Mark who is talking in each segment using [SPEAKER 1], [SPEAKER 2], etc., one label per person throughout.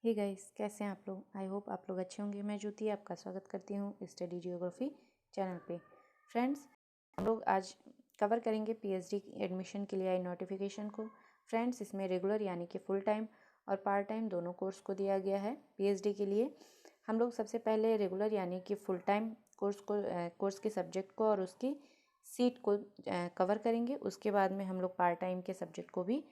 [SPEAKER 1] Hey guys, कैसे हैं आप लोग। आई होप आप लोग अच्छे होंगे। मैं ज्योति आपका स्वागत करती हूँ स्टडी जियोग्राफी चैनल पे। फ्रेंड्स, हम लोग आज कवर करेंगे पीएचडी एडमिशन के लिए आई नोटिफिकेशन को। फ्रेंड्स, इसमें रेगुलर यानी कि फुल टाइम और पार्ट टाइम दोनों कोर्स को दिया गया है पीएचडी के लिए। हम लोग सबसे पहले रेगुलर यानी कि फुल टाइम कोर्स के सब्जेक्ट को और उसकी सीट को कवर करेंगे। उसके बाद में हम लोग पार्ट टाइम के सब्जेक्ट को भी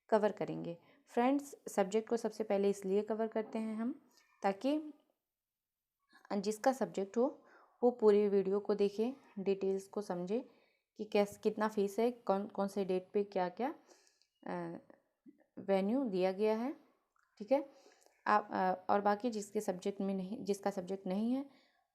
[SPEAKER 1] कवर करेंगे। फ्रेंड्स, सब्जेक्ट को सबसे पहले इसलिए कवर करते हैं हम ताकि जिसका सब्जेक्ट हो वो पूरी वीडियो को देखे, डिटेल्स को समझे कि कितना फीस है, कौन कौन से डेट पे क्या क्या वेन्यू दिया गया है। ठीक है। आप और बाकी जिसका सब्जेक्ट नहीं है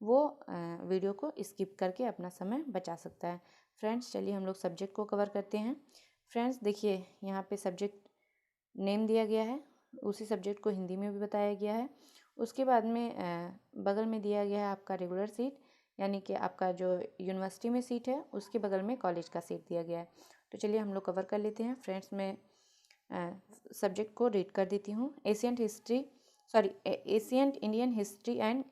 [SPEAKER 1] वो वीडियो को स्किप करके अपना समय बचा सकता है। फ्रेंड्स, चलिए हम लोग सब्जेक्ट को कवर करते हैं। फ्रेंड्स, देखिए यहाँ पे सब्जेक्ट नेम दिया गया है, उसी सब्जेक्ट को हिंदी में भी बताया गया है। उसके बाद में बगल में दिया गया है आपका रेगुलर सीट, यानी कि आपका जो यूनिवर्सिटी में सीट है उसके बगल में कॉलेज का सीट दिया गया है। तो चलिए हम लोग कवर कर लेते हैं। फ्रेंड्स, मैं सब्जेक्ट को रीड कर देती हूँ। Ancient Indian history and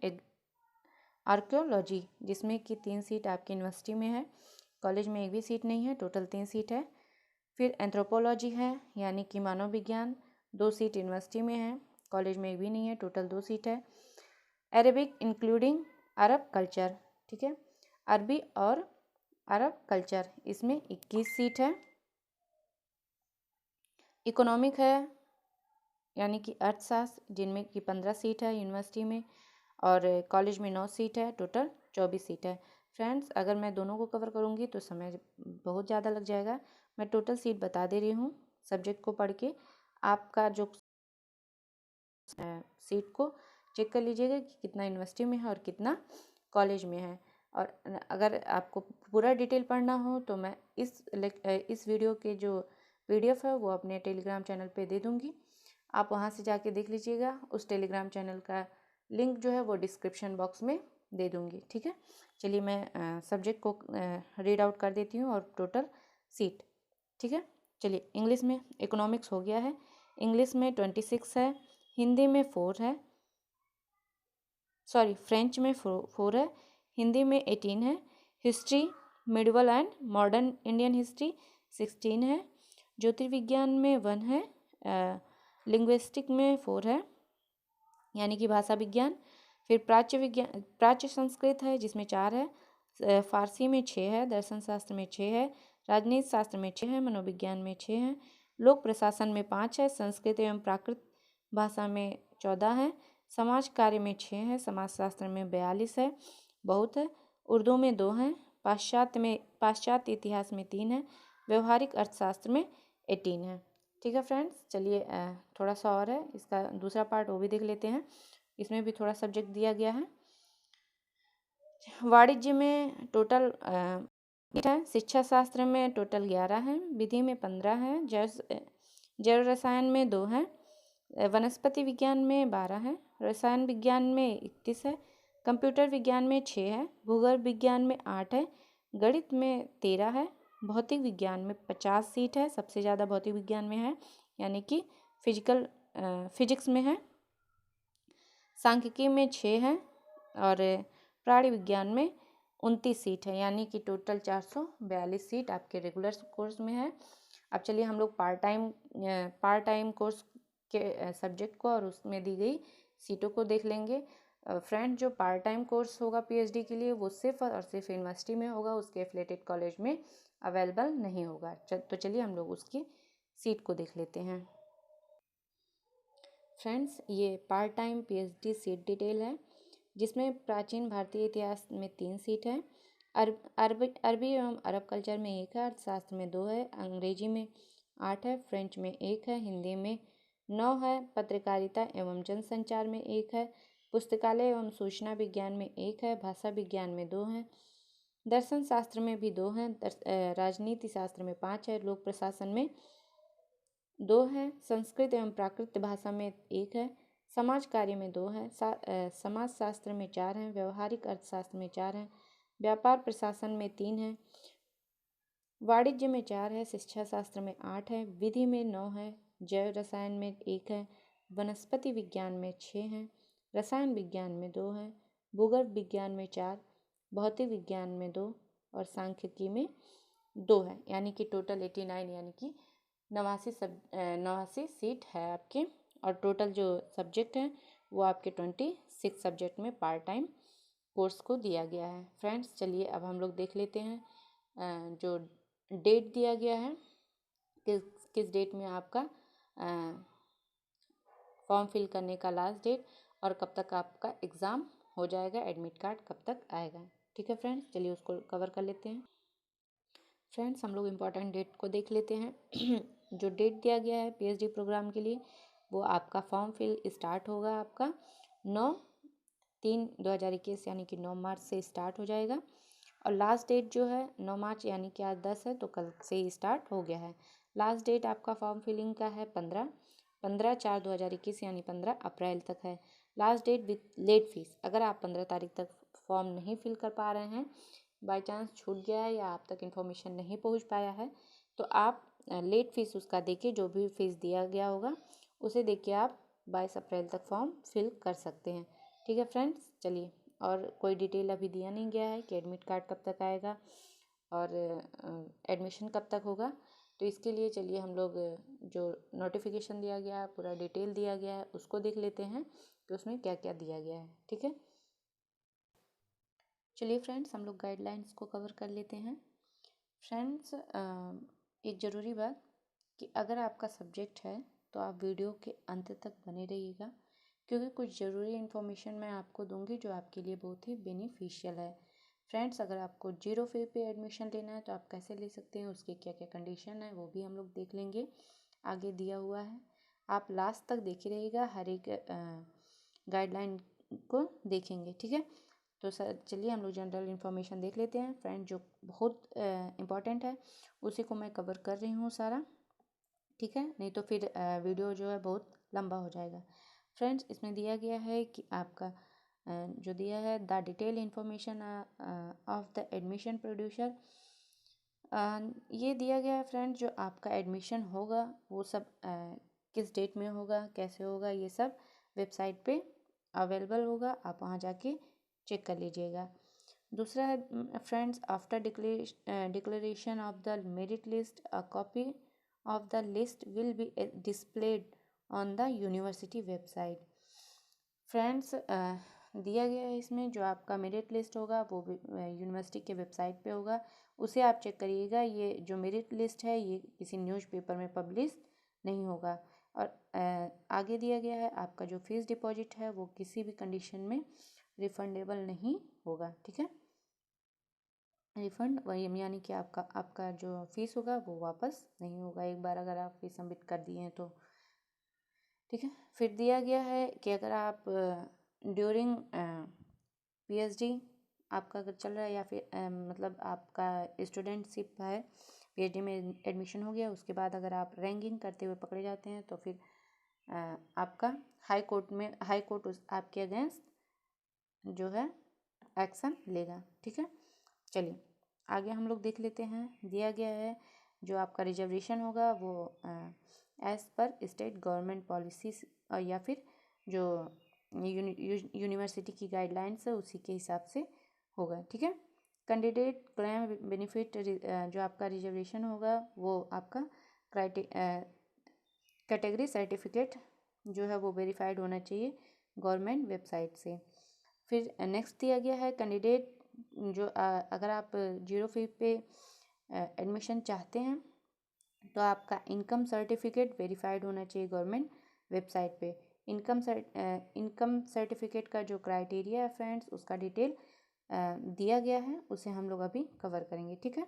[SPEAKER 1] archaeology, जिसमें कि 3 सीट आपकी यूनिवर्सिटी में है, कॉलेज में एक भी सीट नहीं है, टोटल 3 सीट है। फिर एंथ्रोपोलॉजी है यानी कि मानव विज्ञान, 2 सीट यूनिवर्सिटी में है, कॉलेज में एक भी नहीं है, टोटल 2 सीट है। अरेबिक इंक्लूडिंग अरब कल्चर, ठीक है, अरबी और अरब कल्चर, इसमें 21 सीट है। इकोनॉमिक है यानी कि अर्थशास्त्र, जिनमें कि 15 सीट है यूनिवर्सिटी में और कॉलेज में 9 सीट है, टोटल 24 सीट है। फ्रेंड्स, अगर मैं दोनों को कवर करूँगी तो समय बहुत ज़्यादा लग जाएगा। मैं टोटल सीट बता दे रही हूँ, सब्जेक्ट को पढ़ के आपका जो सीट को चेक कर लीजिएगा कि कितना यूनिवर्सिटी में है और कितना कॉलेज में है। और अगर आपको पूरा डिटेल पढ़ना हो तो मैं इस वीडियो के जो पीडीएफ है वो अपने टेलीग्राम चैनल पे दे दूँगी, आप वहाँ से जाके देख लीजिएगा। उस टेलीग्राम चैनल का लिंक जो है वो डिस्क्रिप्शन बॉक्स में दे दूँगी। ठीक है, चलिए मैं सब्जेक्ट को रीड आउट कर देती हूँ और टोटल सीट। ठीक है, चलिए इंग्लिश में इकोनॉमिक्स हो गया है। इंग्लिश में 26 है, हिंदी में 4 है, फ्रेंच में 4 है, हिंदी में 18 है। History medieval and modern Indian history 16 है। ज्योतिर्विज्ञान में 1 है। लिंग्विस्टिक में 4 है यानी कि भाषा विज्ञान। फिर प्राच्य संस्कृत है जिसमें 4 है। फारसी में 6 है, दर्शन शास्त्र में 6 है, राजनीति शास्त्र में 6 है, मनोविज्ञान में 6 है, लोक प्रशासन में 5 है, संस्कृत एवं प्राकृत भाषा में 14 है, समाज कार्य में 6 है, समाजशास्त्र में 42 है, बहुत है, उर्दू में 2 है, पाश्चात्य इतिहास में 3 है, व्यवहारिक अर्थशास्त्र में 18 है। ठीक है फ्रेंड्स, चलिए थोड़ा सा और है, इसका दूसरा पार्ट वो भी देख लेते हैं। इसमें भी थोड़ा सब्जेक्ट दिया गया है। वाणिज्य में टोटल 8 है, शिक्षा शास्त्र में टोटल 11 है, विधि में 15 है, जैव रसायन में 2 है, वनस्पति विज्ञान में 12 है, रसायन विज्ञान में 31 है, कंप्यूटर विज्ञान में 6 है, भूगोल विज्ञान में 8 है, गणित में 13 है, भौतिक विज्ञान में 50 सीट है, सबसे ज़्यादा भौतिक विज्ञान में है यानी कि फिजिक्स में है, सांख्यिकी में 6 है और प्राणी विज्ञान में 29 सीट है, यानी कि टोटल 442 सीट आपके रेगुलर कोर्स में है। अब चलिए हम लोग पार्ट टाइम कोर्स के सब्जेक्ट को और उसमें दी गई सीटों को देख लेंगे। फ्रेंड, जो पार्ट टाइम कोर्स होगा पीएचडी के लिए वो सिर्फ और सिर्फ यूनिवर्सिटी में होगा, उसके एफिलिएटेड कॉलेज में अवेलेबल नहीं होगा। तो चलिए हम लोग उसकी सीट को देख लेते हैं। फ्रेंड्स, ये part time PhD seat detail है, जिसमें प्राचीन भारतीय इतिहास में 3 सीट है, अरबी एवं अरब कल्चर में 1 है, अर्थशास्त्र में 2 है, अंग्रेजी में 8 है, फ्रेंच में 1 है, हिंदी में 9 है, पत्रकारिता एवं जनसंचार में 1 है, पुस्तकालय एवं सूचना विज्ञान में 1 है, भाषा विज्ञान में 2 है, दर्शन शास्त्र में भी 2 है, राजनीति शास्त्र में 5 है, लोक प्रशासन में 2 है, संस्कृत एवं प्राकृत भाषा में 1 है, समाज कार्य में 2 है, समाज शास्त्र में 4 है, व्यवहारिक अर्थशास्त्र में 4 है, व्यापार प्रशासन में 3 है, वाणिज्य में 4 है, शिक्षा शास्त्र में 8 है, विधि में 9 है, जैव रसायन में 1 है, वनस्पति विज्ञान में 6 हैं, रसायन विज्ञान में 2 हैं, भूगर्भ विज्ञान में 4, भौतिक विज्ञान में 2 और सांख्यिकी में 2 है। यानी कि टोटल 89 यानी कि 89 सीट है आपके। और टोटल जो सब्जेक्ट हैं वो आपके 26 सब्जेक्ट में पार्ट टाइम कोर्स को दिया गया है। फ्रेंड्स चलिए अब हम लोग देख लेते हैं जो डेट दिया गया है, किस डेट में आपका फॉर्म फिल करने का लास्ट डेट और कब तक आपका एग्ज़ाम हो जाएगा, एडमिट कार्ड कब तक आएगा। ठीक है फ्रेंड्स, चलिए उसको कवर कर लेते हैं। फ्रेंड्स हम लोग इम्पॉर्टेंट डेट को देख लेते हैं। जो डेट दिया गया है पीएचडी प्रोग्राम के लिए वो आपका फॉर्म फिल स्टार्ट होगा आपका 9/3/2021 यानी कि 9 मार्च से स्टार्ट हो जाएगा। और लास्ट डेट जो है 9 मार्च यानी कि आज 10 है तो कल से ही स्टार्ट हो गया है। लास्ट डेट आपका फॉर्म फिलिंग का है 15/4/2021 यानी 15 अप्रैल तक है। Last date with late fees, अगर आप 15 तारीख तक फॉर्म नहीं फिल कर पा रहे हैं, बाई चांस छूट गया है या आप तक इन्फॉर्मेशन नहीं पहुंच पाया है, तो आप लेट फीस उसका देके जो भी फीस दिया गया होगा उसे देके आप 22 अप्रैल तक फॉर्म फिल कर सकते हैं। ठीक है फ्रेंड्स, चलिए और कोई डिटेल अभी दिया नहीं गया है कि एडमिट कार्ड कब तक आएगा और एडमिशन कब तक होगा। तो इसके लिए चलिए हम लोग जो नोटिफिकेशन दिया गया है, पूरा डिटेल दिया गया है, उसको देख लेते हैं कि उसमें क्या क्या दिया गया है। ठीक है, चलिए फ्रेंड्स हम लोग गाइडलाइंस को कवर कर लेते हैं। फ्रेंड्स एक ज़रूरी बात कि अगर आपका सब्जेक्ट है तो आप वीडियो के अंत तक बने रहिएगा, क्योंकि कुछ ज़रूरी इन्फॉर्मेशन मैं आपको दूंगी जो आपके लिए बहुत ही बेनिफिशियल है। फ्रेंड्स अगर आपको 0 फी पे एडमिशन लेना है तो आप कैसे ले सकते हैं, उसके क्या क्या कंडीशन है वो भी हम लोग देख लेंगे, आगे दिया हुआ है। आप लास्ट तक देखे रहिएगा, हर एक गाइडलाइन को देखेंगे। ठीक है, तो सर चलिए हम लोग जनरल इन्फॉर्मेशन देख लेते हैं। फ्रेंड जो बहुत इम्पॉर्टेंट है उसी को मैं कवर कर रही हूँ सारा। ठीक है, नहीं तो फिर वीडियो जो है बहुत लंबा हो जाएगा। फ्रेंड्स इसमें दिया गया है कि आपका जो दिया है the detail information of the admission producer, ये दिया गया है फ्रेंड्स जो आपका एडमिशन होगा वो सब किस डेट में होगा, कैसे होगा, ये सब वेबसाइट पे अवेलेबल होगा, आप वहाँ जाके चेक कर लीजिएगा। दूसरा है friends after declaration of the merit list a copy of the list will be displayed on the university website. Friends दिया गया है इसमें जो आपका मेरिट लिस्ट होगा वो यूनिवर्सिटी के वेबसाइट पे होगा, उसे आप चेक करिएगा। ये जो मेरिट लिस्ट है ये किसी न्यूज़पेपर में पब्लिश नहीं होगा। और आगे दिया गया है आपका जो फीस डिपॉजिट है वो किसी भी कंडीशन में रिफंडेबल नहीं होगा। ठीक है, रिफंड वही यानी कि आपका जो फीस होगा वो वापस नहीं होगा एक बार अगर आप फीस सबमिट कर दिए हैं तो। ठीक है, फिर दिया गया है कि अगर आप ड्यूरिंग पीएचडी आपका अगर चल रहा है या फिर मतलब आपका स्टूडेंटशिप है, पीएचडी में एडमिशन हो गया, उसके बाद अगर आप रैंकिंग करते हुए पकड़े जाते हैं तो फिर आपका हाई कोर्ट आपके अगेंस्ट जो है एक्शन लेगा। ठीक है, चलिए आगे हम लोग देख लेते हैं। दिया गया है जो आपका रिजर्वेशन होगा वो as per state government policies या फिर जो यूनिवर्सिटी की गाइडलाइंस है उसी के हिसाब से होगा। ठीक है, कैंडिडेट क्लेम बेनिफिट जो आपका रिजर्वेशन होगा वो आपका कैटेगरी सर्टिफिकेट जो है वो वेरीफाइड होना चाहिए गवर्नमेंट वेबसाइट से। फिर नेक्स्ट दिया गया है कैंडिडेट जो अगर आप 0 फी पे एडमिशन चाहते हैं तो आपका इनकम सर्टिफिकेट वेरीफाइड होना चाहिए गवर्नमेंट वेबसाइट पे। इनकम सर्टिफिकेट का जो क्राइटेरिया है फ्रेंड्स उसका डिटेल दिया गया है, उसे हम लोग अभी कवर करेंगे। ठीक है,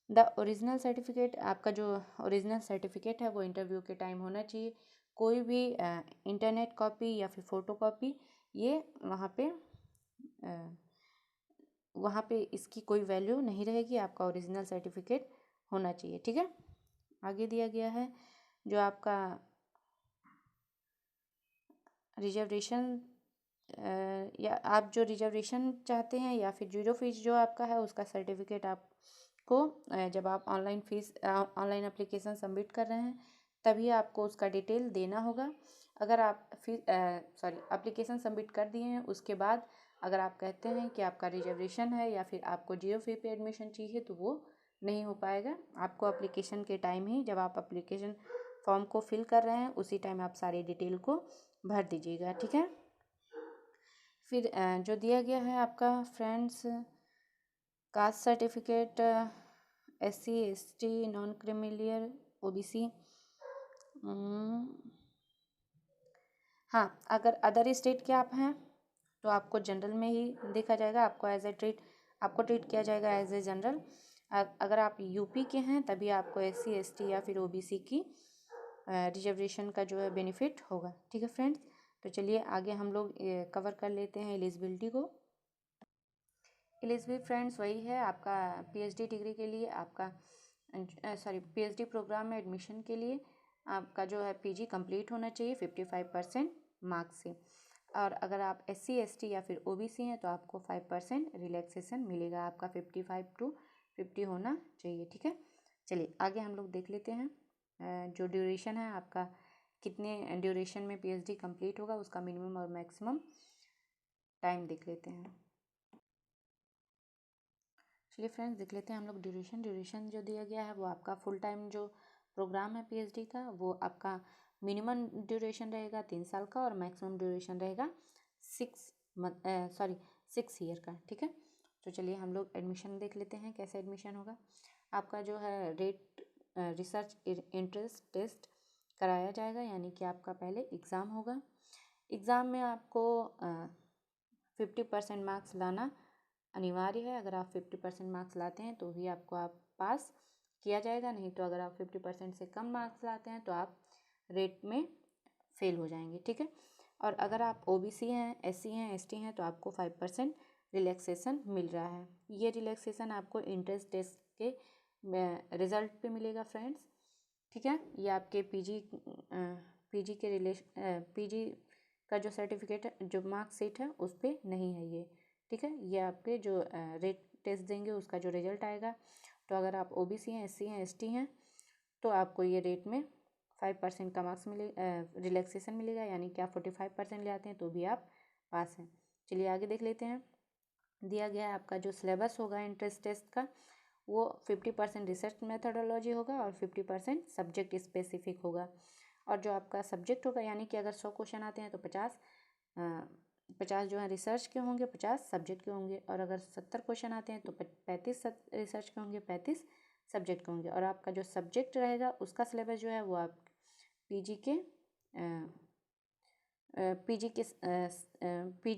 [SPEAKER 1] द ओरिजिनल सर्टिफिकेट, आपका जो ओरिजिनल सर्टिफिकेट है वो इंटरव्यू के टाइम होना चाहिए। कोई भी इंटरनेट कॉपी या फिर फ़ोटो कॉपी ये वहाँ पे इसकी कोई वैल्यू नहीं रहेगी, आपका ओरिजिनल सर्टिफिकेट होना चाहिए। ठीक है, आगे दिया गया है जो आपका रिजर्वेशन या आप जो रिजर्वेशन चाहते हैं या फिर 0 फीस जो आपका है उसका सर्टिफिकेट आपको जब आप ऑनलाइन एप्लीकेशन सबमिट कर रहे हैं तभी आपको उसका डिटेल देना होगा। अगर आप एप्लीकेशन सबमिट कर दिए हैं, उसके बाद अगर आप कहते हैं कि आपका रिजर्वेशन है या फिर आपको जियो फी पे एडमिशन चाहिए तो वो नहीं हो पाएगा। आपको एप्लीकेशन के टाइम ही, जब आप एप्लीकेशन फॉर्म को फिल कर रहे हैं, उसी टाइम आप सारी डिटेल को भर दीजिएगा, ठीक है। फिर जो दिया गया है आपका friends, caste certificate, SC ST, non creamy layer, OBC। हाँ, अगर अदर स्टेट के आप हैं तो आपको जनरल में ही देखा जाएगा, आपको ट्रीट किया जाएगा एज ए जनरल। अगर आप यूपी के हैं तभी आपको SC ST या फिर OBC की रिजर्वेशन का जो है बेनिफिट होगा, ठीक है फ्रेंड्स। तो चलिए आगे हम लोग कवर कर लेते हैं एलिजिबिलिटी को। एलिजिबिलिटी फ्रेंड्स वही है आपका PhD डिग्री के लिए, आपका PhD प्रोग्राम में एडमिशन के लिए आपका जो है PG कंप्लीट होना चाहिए 55% मार्क्स से। और अगर आप SC ST या फिर OBC हैं तो आपको 5% रिलैक्सेशन मिलेगा, आपका 55 to 50 होना चाहिए, ठीक है। चलिए आगे हम लोग देख लेते हैं जो ड्यूरेशन है आपका, कितने ड्यूरेशन में PhD कंप्लीट होगा, उसका मिनिमम और मैक्सिमम टाइम देख लेते हैं। चलिए फ्रेंड्स देख लेते हैं हम लोग ड्यूरेशन जो दिया गया है वो आपका फुल टाइम जो प्रोग्राम है PhD का, वो आपका मिनिमम ड्यूरेशन रहेगा 3 साल का और मैक्सिमम ड्यूरेशन रहेगा 6 ईयर का, ठीक है। तो चलिए हम लोग एडमिशन देख लेते हैं कैसे एडमिशन होगा। आपका जो है रिसर्च इंटरेस्ट टेस्ट कराया जाएगा, यानी कि आपका पहले एग्ज़ाम होगा। एग्ज़ाम में आपको 50% मार्क्स लाना अनिवार्य है। अगर आप 50% मार्क्स लाते हैं तो ही आपको पास किया जाएगा, नहीं तो अगर आप 50% से कम मार्क्स लाते हैं तो आप रेट में फेल हो जाएंगे, ठीक है। और अगर आप OBC हैं, SC हैं, ST हैं तो आपको 5% रिलैक्सेशन मिल रहा है। ये रिलैक्सेशन आपको इंट्रेंस टेस्ट के रिज़ल्ट पे मिलेगा फ्रेंड्स, ठीक है। ये आपके PG का जो सर्टिफिकेट है, जो मार्कशीट है, उस पर नहीं है ये, ठीक है। ये आपके जो रेट टेस्ट देंगे उसका जो रिजल्ट आएगा, तो अगर आप OBC हैं, SC हैं, ST हैं तो आपको ये रेट में 5% का मार्क्स रिलैक्सेशन मिलेगा, यानी कि आप 45% ले आते हैं तो भी आप पास हैं। चलिए आगे देख लेते हैं। दिया गया है आपका जो सिलेबस होगा इंट्रेंस टेस्ट का, वो 50% रिसर्च मेथडोलॉजी होगा और 50% सब्जेक्ट स्पेसिफिक होगा। और जो आपका सब्जेक्ट होगा, यानी कि अगर 100 क्वेश्चन आते हैं तो 50 जो है रिसर्च के होंगे, 50 सब्जेक्ट के होंगे। और अगर 70 क्वेश्चन आते हैं तो 35 रिसर्च के होंगे, 35 सब्जेक्ट के होंगे। और आपका जो सब्जेक्ट रहेगा उसका सिलेबस जो है वो आप पीजी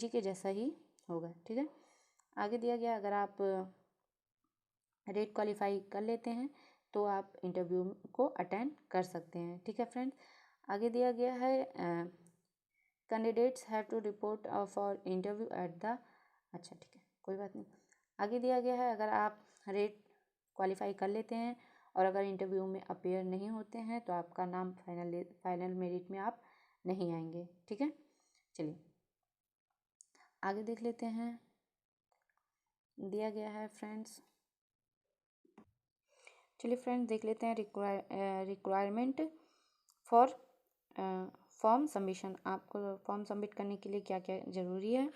[SPEAKER 1] के जैसा ही होगा, ठीक है। आगे दिया गया, अगर आप रेट क्वालिफाई कर लेते हैं तो आप इंटरव्यू को अटेंड कर सकते हैं, ठीक है फ्रेंड्स। आगे दिया गया है candidates have to report for interview at the, अच्छा ठीक है कोई बात नहीं। आगे दिया गया है, अगर आप रेट क्वालिफाई कर लेते हैं और अगर इंटरव्यू में अपीयर नहीं होते हैं तो आपका नाम फाइनल मेरिट में आप नहीं आएंगे, ठीक है। चलिए आगे देख लेते हैं। दिया गया है फ्रेंड्स, चलिए फ्रेंड्स देख लेते हैं रिक्वायरमेंट फॉर फॉर्म सबमिशन। आपको फॉर्म सबमिट करने के लिए क्या क्या ज़रूरी है।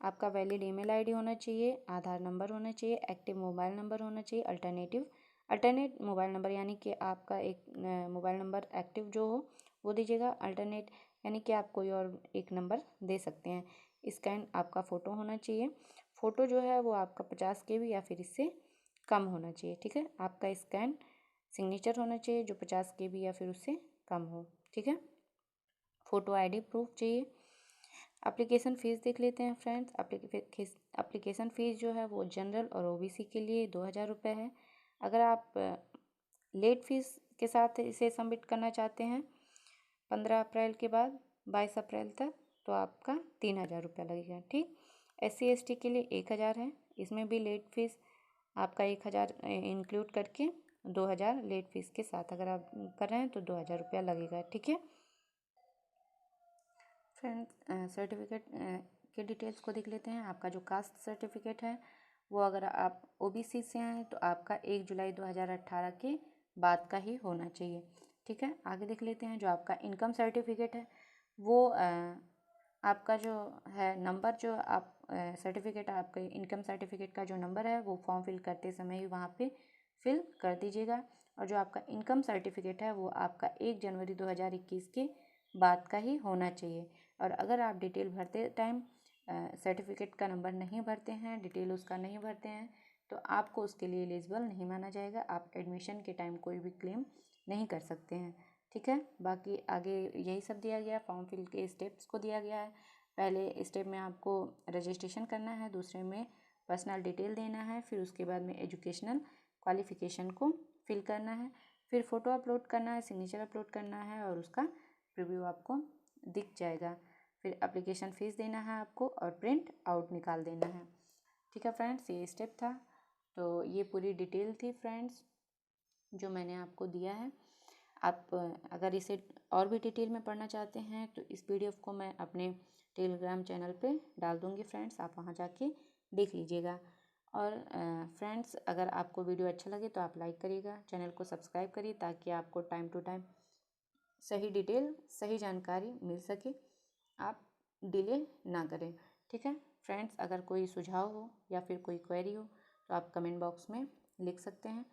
[SPEAKER 1] आपका वैलिड ईमेल आईडी होना चाहिए, आधार नंबर होना चाहिए, एक्टिव मोबाइल नंबर होना चाहिए, अल्टरनेट मोबाइल नंबर, यानी कि आपका एक मोबाइल नंबर एक्टिव जो हो वो दीजिएगा। अल्टरनेट यानी कि आप कोई और एक नंबर दे सकते हैं। स्कैन आपका फ़ोटो होना चाहिए, फ़ोटो जो है वो आपका 50 KB या फिर इससे कम होना चाहिए, ठीक है। आपका स्कैन सिग्नेचर होना चाहिए जो 50 KB या फिर उससे कम हो, ठीक है। फ़ोटो ID प्रूफ चाहिए। एप्लीकेशन फ़ीस देख लेते हैं फ्रेंड्स। एप्लीकेशन फ़ीस जो है वो जनरल और OBC के लिए 2000 रुपये है। अगर आप लेट फीस के साथ इसे सबमिट करना चाहते हैं 15 अप्रैल के बाद 22 अप्रैल तक तो आपका 3000 रुपया लगेगा, ठीक। SC ST के लिए 1000 है, इसमें भी लेट फीस आपका 1000 इंक्लूड करके 2000 लेट फीस के साथ अगर आप कर रहे हैं तो 2000 रुपया लगेगा, ठीक है फ्रेंड्स। सर्टिफिकेट के डिटेल्स को देख लेते हैं। आपका जो कास्ट सर्टिफिकेट है वो अगर आप OBC से हैं तो आपका 1 जुलाई 2018 के बाद का ही होना चाहिए, ठीक है। आगे देख लेते हैं जो आपका इनकम सर्टिफिकेट है वो आपका जो है नंबर, जो आप सर्टिफिकेट, आपके इनकम सर्टिफिकेट का जो नंबर है वो फॉर्म फिल करते समय ही वहाँ पे फिल कर दीजिएगा। और जो आपका इनकम सर्टिफिकेट है वो आपका 1 जनवरी 2021 के बाद का ही होना चाहिए। और अगर आप डिटेल भरते टाइम सर्टिफिकेट का नंबर नहीं भरते हैं, डिटेल उसका नहीं भरते हैं, तो आपको उसके लिए एलिजिबल नहीं माना जाएगा। आप एडमिशन के टाइम कोई भी क्लेम नहीं कर सकते हैं। ठीक है, बाकी आगे यही सब दिया गया, फॉर्म फिल के स्टेप्स को दिया गया है। पहले स्टेप में आपको रजिस्ट्रेशन करना है, दूसरे में पर्सनल डिटेल देना है, फिर उसके बाद में एजुकेशनल क्वालिफ़िकेशन को फिल करना है, फिर फ़ोटो अपलोड करना है, सिग्नेचर अपलोड करना है और उसका प्रीव्यू आपको दिख जाएगा। फिर एप्लीकेशन फ़ीस देना है आपको और प्रिंट आउट निकाल देना है। ठीक है फ्रेंड्स, ये स्टेप था। तो ये पूरी डिटेल थी फ्रेंड्स जो मैंने आपको दिया है। आप अगर इसे और भी डिटेल में पढ़ना चाहते हैं तो इस पीडीएफ को मैं अपने टेलीग्राम चैनल पे डाल दूँगी फ्रेंड्स, आप वहाँ जाके देख लीजिएगा। और फ्रेंड्स, अगर आपको वीडियो अच्छा लगे तो आप लाइक करिएगा, चैनल को सब्सक्राइब करिए ताकि आपको टाइम टू टाइम सही डिटेल, सही जानकारी मिल सके, आप डिले ना करें। ठीक है फ्रेंड्स, अगर कोई सुझाव हो या फिर कोई क्वेरी हो तो आप कमेंट बॉक्स में लिख सकते हैं।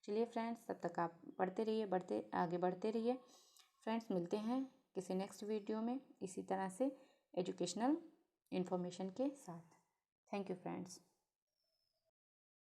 [SPEAKER 1] चलिए फ्रेंड्स, तब तक आप पढ़ते रहिए, आगे बढ़ते रहिए। फ्रेंड्स, मिलते हैं किसी नेक्स्ट वीडियो में इसी तरह से एजुकेशनल इन्फॉर्मेशन के साथ। Thank you friends.